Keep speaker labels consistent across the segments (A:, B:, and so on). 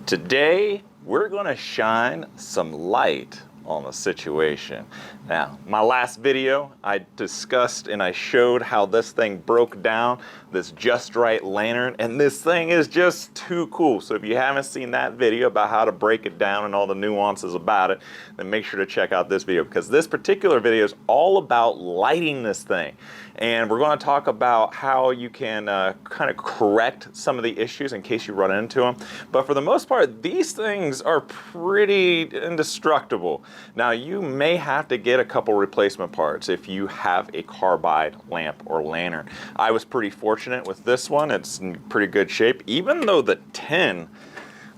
A: Today, we're going to shine some light on the situation. Now, my last video, I discussed and I showed how this thing broke down, this Justrite Lantern, and this thing is just too cool. So if you haven't seen that video about how to break it down and all the nuances about it, then make sure to check out this video, because this particular video is all about lighting this thing. And we're going to talk about how you can kind of correct some of the issues in case you run into them. But for the most part, these things are pretty indestructible. Now, you may have to get a couple replacement parts if you have a carbide lamp or lantern. I was pretty fortunate with this one. It's in pretty good shape, even though the tin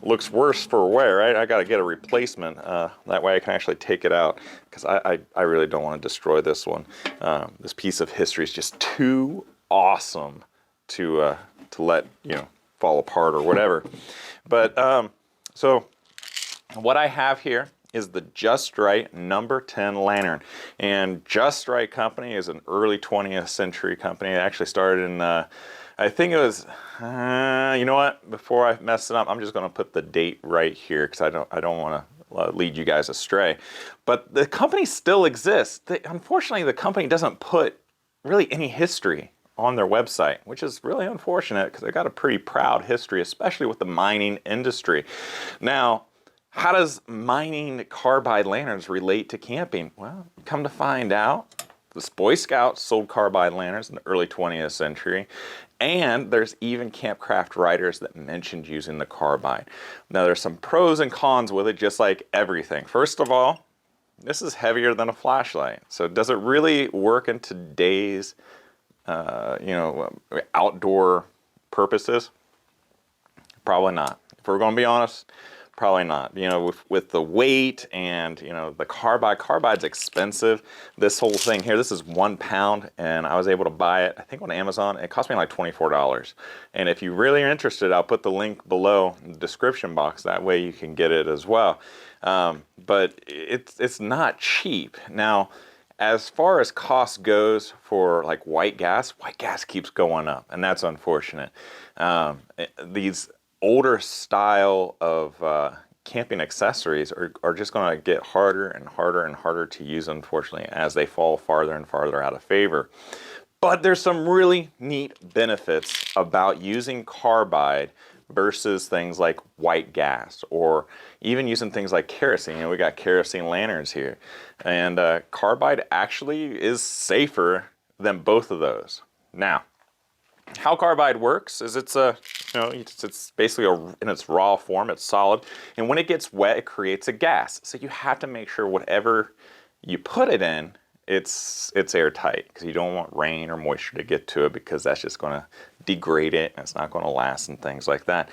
A: looks worse for wear, right? I got to get a replacement. That way I can actually take it out, because I really don't want to destroy this one. This piece of history is just too awesome to let, you know, fall apart or whatever. But so what I have here is the Justrite No. 10 lantern. And Justrite company is an early 20th century company. It actually started in I think it was, you know what? Before I mess it up, I'm just going to put the date right here, because I don't want to lead you guys astray. But the company still exists. Unfortunately, the company doesn't put really any history on their website, which is really unfortunate, because they got a pretty proud history, especially with the mining industry. Now, how does mining carbide lanterns relate to camping? Well, come to find out, the Boy Scouts sold carbide lanterns in the early 20th century, and there's even campcraft writers that mentioned using the carbide. Now, there's some pros and cons with it, just like everything. First of all, this is heavier than a flashlight. So does it really work in today's outdoor purposes? Probably not. If we're going to be honest, probably not. You know, with the weight and, you know, the carbide's expensive. This whole thing here, this is 1 pound, and I was able to buy it, I think, on Amazon. It cost me like $24. And if you really are interested, I'll put the link below in the description box. That way you can get it as well. But it's not cheap. Now, as far as cost goes for like white gas keeps going up, and that's unfortunate. These older style of camping accessories are just going to get harder and harder and harder to use, unfortunately, as they fall farther and farther out of favor. But there's some really neat benefits about using carbide versus things like white gas, or even using things like kerosene. You know, we got kerosene lanterns here, and carbide actually is safer than both of those. Now, how carbide works is it's basically in its raw form, it's solid, and when it gets wet, it creates a gas. So you have to make sure whatever you put it in, it's airtight, because you don't want rain or moisture to get to it, because that's just going to degrade it and it's not going to last and things like that.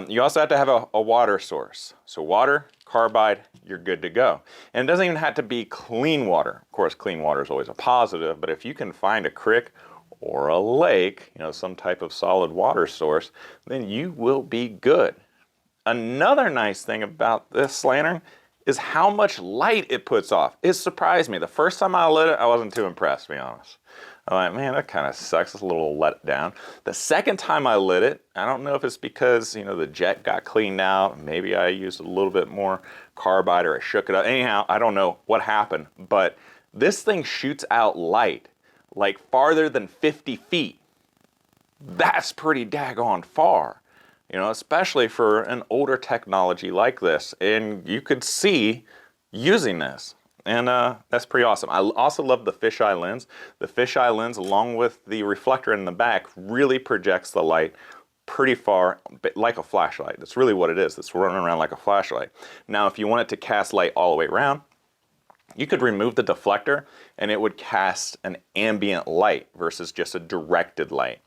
A: You also have to have a water source. So water, carbide, you're good to go. And it doesn't even have to be clean water. Of course, clean water is always a positive, but if you can find a creek or a lake, you know, some type of solid water source, then you will be good. Another nice thing about this lantern is how much light it puts off. It surprised me. The first time I lit it, I wasn't too impressed, to be honest. I'm like, man, that kind of sucks. It's a little let down. The second time I lit it, I don't know if it's because, you know, the jet got cleaned out. Maybe I used a little bit more carbide, or I shook it up. Anyhow, I don't know what happened, but this thing shoots out light like farther than 50 feet. That's pretty daggone far, you know, especially for an older technology like this. And you could see using this, and that's pretty awesome. I also love the fisheye lens. The fisheye lens, along with the reflector in the back, really projects the light pretty far, like a flashlight. That's really what it is. It's running around like a flashlight. Now, if you want it to cast light all the way around, you could remove the deflector and it would cast an ambient light versus just a directed light.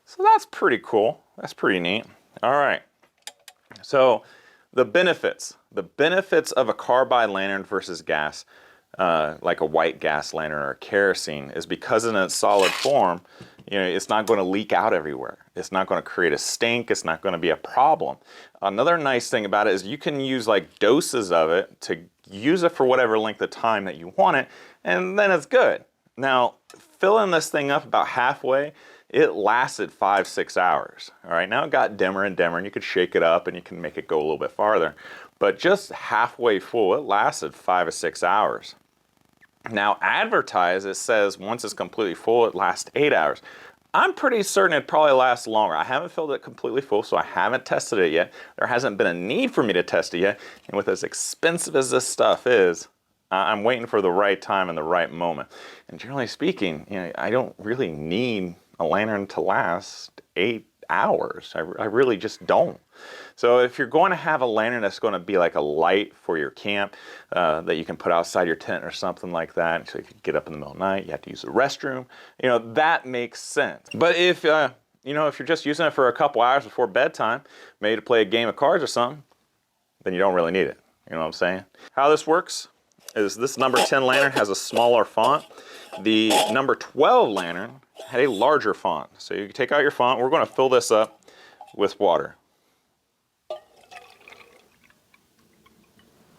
A: So that's pretty cool. That's pretty neat. All right. So the benefits of a carbide lantern versus gas, like a white gas lantern or kerosene, is because in its solid form, you know, it's not going to leak out everywhere. It's not going to create a stink. It's not going to be a problem. Another nice thing about it is you can use like doses of it to use it for whatever length of time that you want it, and then it's good. Now, filling this thing up about halfway it lasted 5-6 hours. All right, now it got dimmer and dimmer, and you could shake it up and you can make it go a little bit farther. But just halfway full, it lasted 5 or 6 hours. Now, advertised, it says once it's completely full, it lasts 8 hours. I'm pretty certain it probably lasts longer. I haven't filled it completely full, so I haven't tested it yet. There hasn't been a need for me to test it yet. And with as expensive as this stuff is, I'm waiting for the right time and the right moment. And generally speaking, you know, I don't really need a lantern to last 8 hours. I really just don't. So if you're going to have a lantern that's going to be like a light for your camp that you can put outside your tent or something like that, so you can get up in the middle of the night, you have to use the restroom, you know, that makes sense. But if, you know, if you're just using it for a couple hours before bedtime, maybe to play a game of cards or something, then you don't really need it. You know what I'm saying? How this works is this number 10 lantern has a smaller font. The number 12 lantern had a larger font. So you can take out your font. We're going to fill this up with water.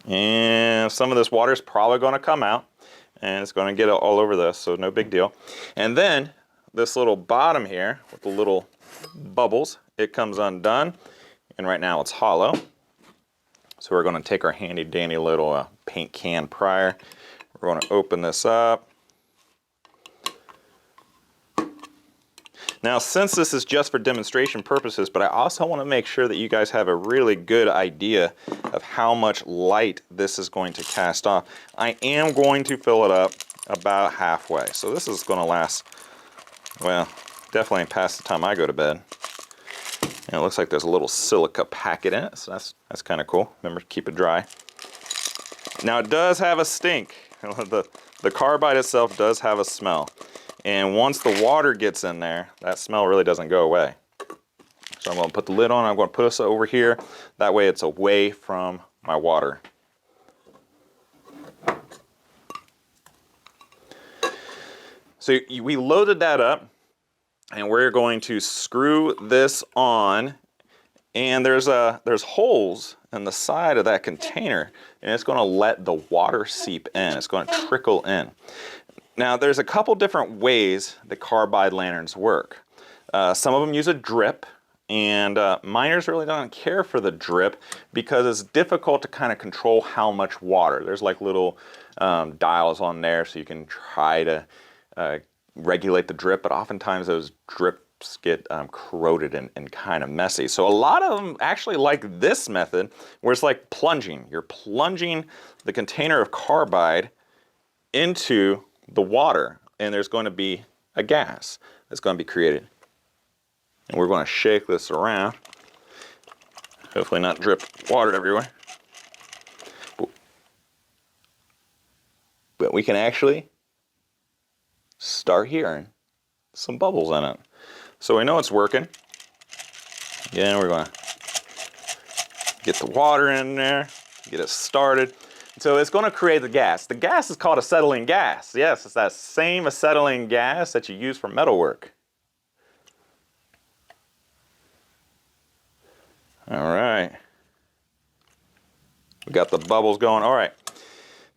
A: And some of this water is probably going to come out and it's going to get all over this, so no big deal. And then this little bottom here with the little bubbles, it comes undone, and right now it's hollow. So we're going to take our handy dandy little paint can prier. We're going to open this up. Now, since this is just for demonstration purposes, but I also want to make sure that you guys have a really good idea of how much light this is going to cast off, I am going to fill it up about halfway. So this is going to last, well, definitely past the time I go to bed. And it looks like there's a little silica packet in it, so that's kind of cool. Remember to keep it dry. Now, it does have a stink. The carbide itself does have a smell. And once the water gets in there, that smell really doesn't go away. So I'm going to put the lid on, I'm going to put this over here. That way it's away from my water. So we loaded that up, and we're going to screw this on. And there's holes in the side of that container, and it's going to let the water seep in. It's going to trickle in. Now, there's a couple different ways the carbide lanterns work. Some of them use a drip, and miners really don't care for the drip because it's difficult to kind of control how much water. There's like little dials on there so you can try to regulate the drip, but oftentimes those drips get corroded and kind of messy. So a lot of them actually like this method where it's like plunging. You're plunging the container of carbide into the water, and there's going to be a gas that's going to be created. And we're going to shake this around. Hopefully not drip water everywhere. But we can actually start hearing some bubbles in it. So we know it's working. Again, we're going to get the water in there, get it started. So it's going to create the gas. The gas is called acetylene gas. Yes, it's that same acetylene gas that you use for metalwork. All right. We got the bubbles going. All right.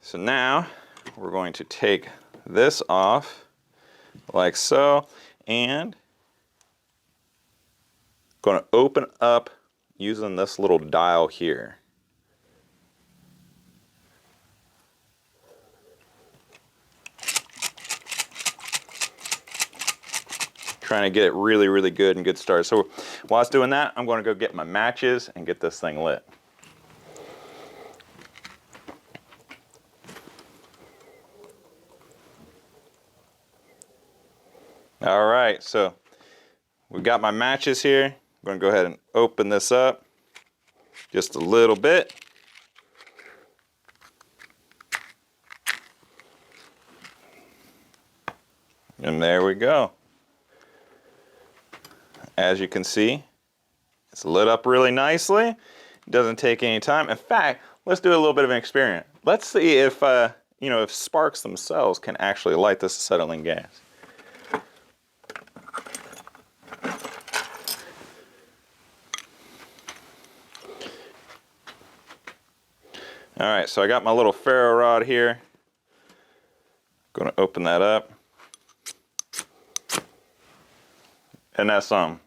A: So now we're going to take this off like so, and going to open up using this little dial here. Trying to get it really, really good and good start. So while it's doing that, I'm going to go get my matches and get this thing lit. All right, so we've got my matches here. I'm going to go ahead and open this up just a little bit. And there we go. As you can see, it's lit up really nicely. It doesn't take any time. In fact, let's do a little bit of an experiment. Let's see if, if sparks themselves can actually light this acetylene gas. All right, so I got my little ferro rod here. Going to open that up. And that's some.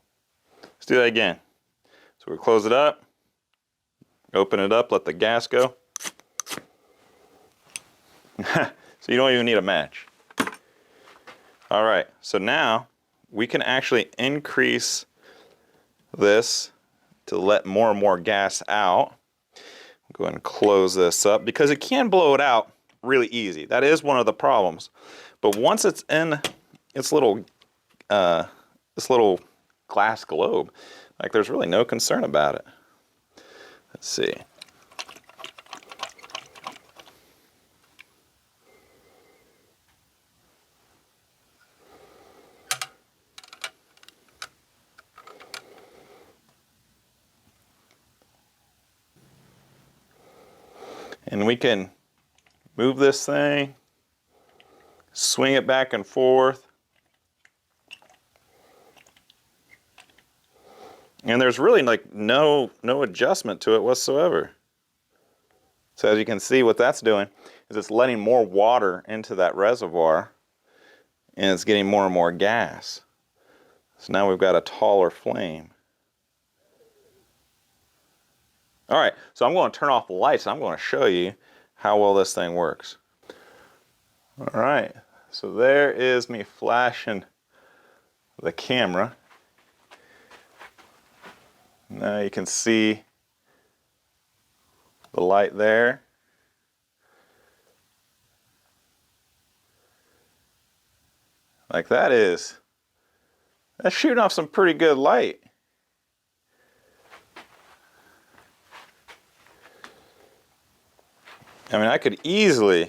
A: Let's do that again. So we close it up, open it up, let the gas go. So you don't even need a match. All right, so now we can actually increase this to let more and more gas out. Go ahead and close this up because it can blow it out really easy. That is one of the problems. But once it's in its little glass globe, like there's really no concern about it. Let's see. And we can move this thing, swing it back and forth. And there's really like no adjustment to it whatsoever. So as you can see, what that's doing is it's letting more water into that reservoir and it's getting more and more gas. So now we've got a taller flame. All right, so I'm going to turn off the lights and I'm going to show you how well this thing works. All right, so there is me flashing the camera. Now you can see the light there. Like that's shooting off some pretty good light. I mean, I could easily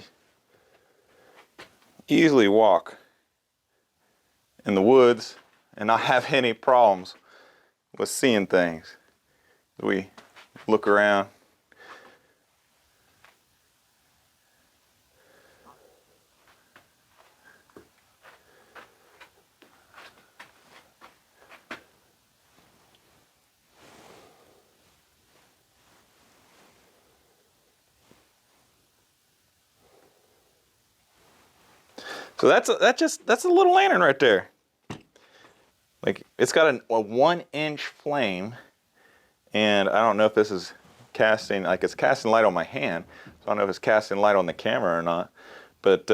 A: walk in the woods and not have any problems with seeing things. We look around. So that's a little lantern right there. Like it's got a 1-inch flame, and I don't know if this is casting, like it's casting light on my hand, so I don't know if it's casting light on the camera or not, but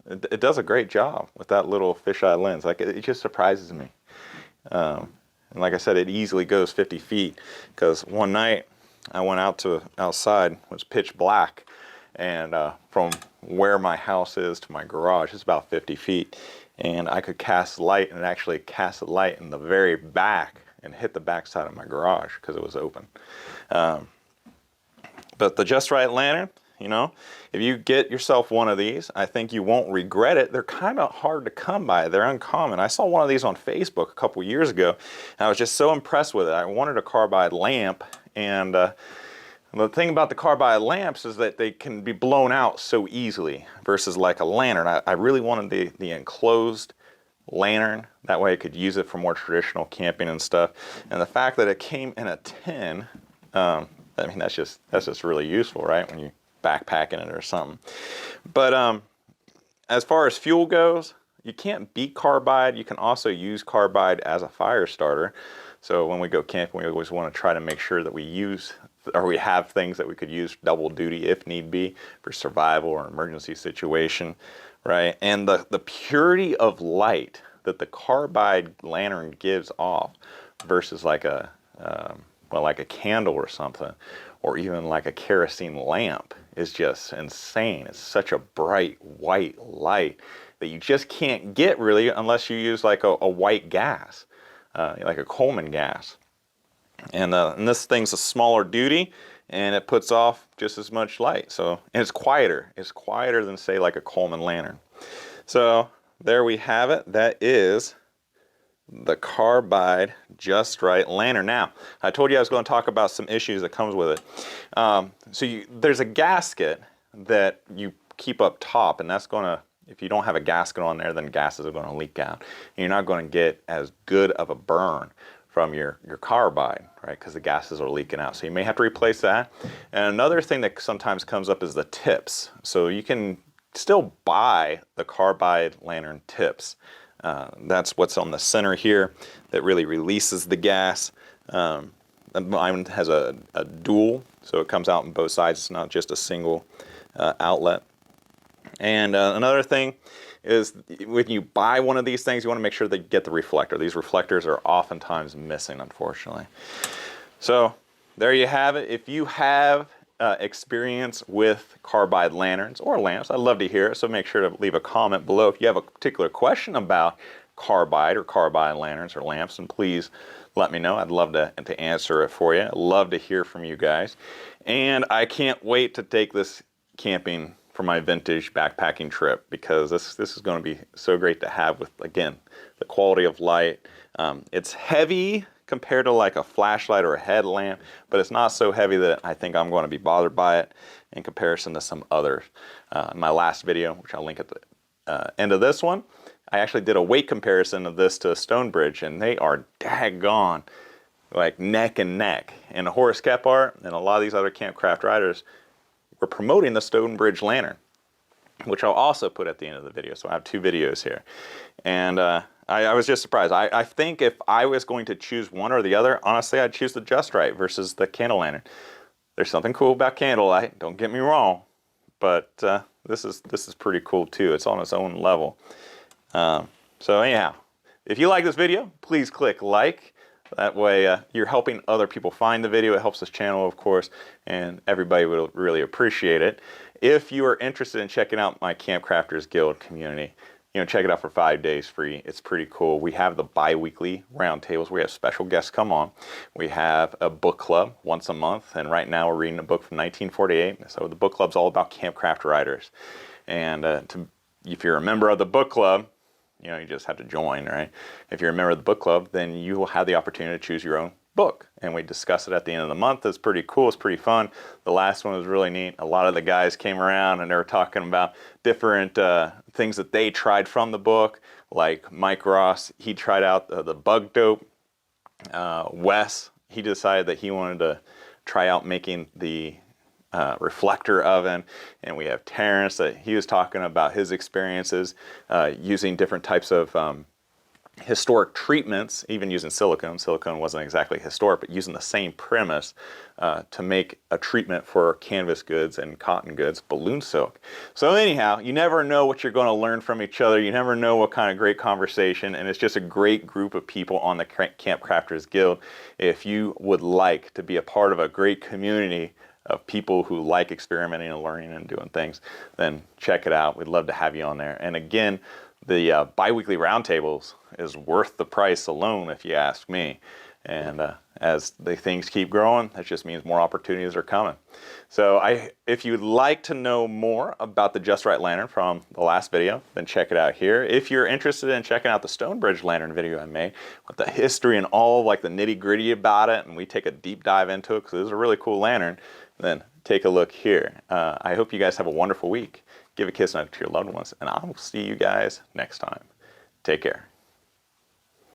A: it does a great job with that little fisheye lens. Like it just surprises me. And like I said, it easily goes 50 feet because one night I went outside, it was pitch black, and from where my house is to my garage, it's about 50 feet. And I could cast light, and it actually cast light in the very back and hit the back side of my garage because it was open. But the Justrite Lantern, you know, if you get yourself one of these, I think you won't regret it. They're kind of hard to come by. They're uncommon. I saw one of these on Facebook a couple years ago, and I was just so impressed with it. I wanted a carbide lamp, and the thing about the carbide lamps is that they can be blown out so easily versus like a lantern. I really wanted the enclosed lantern. That way I could use it for more traditional camping and stuff. And the fact that it came in a tin, I mean, that's just really useful, right? When you backpacking it or something. But as far as fuel goes, you can't beat carbide. You can also use carbide as a fire starter. So when we go camping, we always want to try to make sure that we have things that we could use double duty if need be for survival or emergency situation, right? And the purity of light that the carbide lantern gives off versus like a candle or something, or even like a kerosene lamp is just insane. It's such a bright white light that you just can't get really unless you use like a white gas. Like a Coleman gas. And this thing's a smaller duty, and it puts off just as much light. So, and it's quieter. It's quieter than, say, like a Coleman lantern. So there we have it. That is the Carbide Justrite Lantern. Now, I told you I was going to talk about some issues that comes with it. There's a gasket that you keep up top, and that's going to, if you don't have a gasket on there, then gases are going to leak out. And you're not going to get as good of a burn from your carbide, right? Because the gases are leaking out. So you may have to replace that. And another thing that sometimes comes up is the tips. So you can still buy the carbide lantern tips. That's what's on the center here that really releases the gas. Mine has a dual, so it comes out on both sides. It's not just a single outlet. And another thing is when you buy one of these things, you want to make sure that you get the reflector. These reflectors are oftentimes missing, unfortunately. So there you have it. If you have experience with carbide lanterns or lamps, I'd love to hear it. So make sure to leave a comment below. If you have a particular question about carbide or carbide lanterns or lamps, and please let me know. I'd love to answer it for you. I'd love to hear from you guys. And I can't wait to take this camping for my vintage backpacking trip, because this is going to be so great to have with, again, the quality of light. It's heavy compared to like a flashlight or a headlamp, but it's not so heavy that I think I'm going to be bothered by it in comparison to some others. In my last video, which I'll link at the end of this one, I actually did a weight comparison of this to a Stonebridge, and they are daggone like neck and neck. And Horace Kephart and a lot of these other campcraft riders were promoting the Stonebridge lantern, which I'll also put at the end of the video. So I have two videos here. And I was just surprised. I think if I was going to choose one or the other, honestly, I'd choose the Justrite versus the candle lantern. There's something cool about candlelight, don't get me wrong, but this is pretty cool too. It's on its own level. So anyhow, if you like this video, please click like. That way you're helping other people find the video. It helps this channel, of course, and everybody will really appreciate it. If you are interested in checking out my Camp Crafters Guild community, check it out for 5 days free. It's pretty cool. We have the bi-weekly roundtables. We have special guests come on. We have a book club once a month, and right now we're reading a book from 1948. So the book club's all about campcraft riders. And if you're a member of the book club, you just have to join, right? If you're a member of the book club, then you will have the opportunity to choose your own book. And we discuss it at the end of the month. It's pretty cool. It's pretty fun. The last one was really neat. A lot of the guys came around and they were talking about different things that they tried from the book. Like Mike Ross, he tried out the bug dope. Wes, he decided that he wanted to try out making the reflector oven. And we have Terrence, that he was talking about his experiences using different types of historic treatments, even using silicone. Silicone wasn't exactly historic, but using the same premise to make a treatment for canvas goods and cotton goods, balloon silk. So anyhow, you never know what you're going to learn from each other. You never know what kind of great conversation, and it's just a great group of people on the Camp Crafters Guild. If you would like to be a part of a great community of people who like experimenting and learning and doing things, then check it out. We'd love to have you on there. And again, the bi-weekly roundtables is worth the price alone, if you ask me. And as the things keep growing, that just means more opportunities are coming. So if you'd like to know more about the Justrite Lantern from the last video, then check it out here. If you're interested in checking out the Stonebridge Lantern video I made with the history and all like the nitty-gritty about it, and we take a deep dive into it because it is a really cool lantern, then take a look here. I hope you guys have a wonderful week. Give a kiss to your loved ones, and I will see you guys next time. Take care.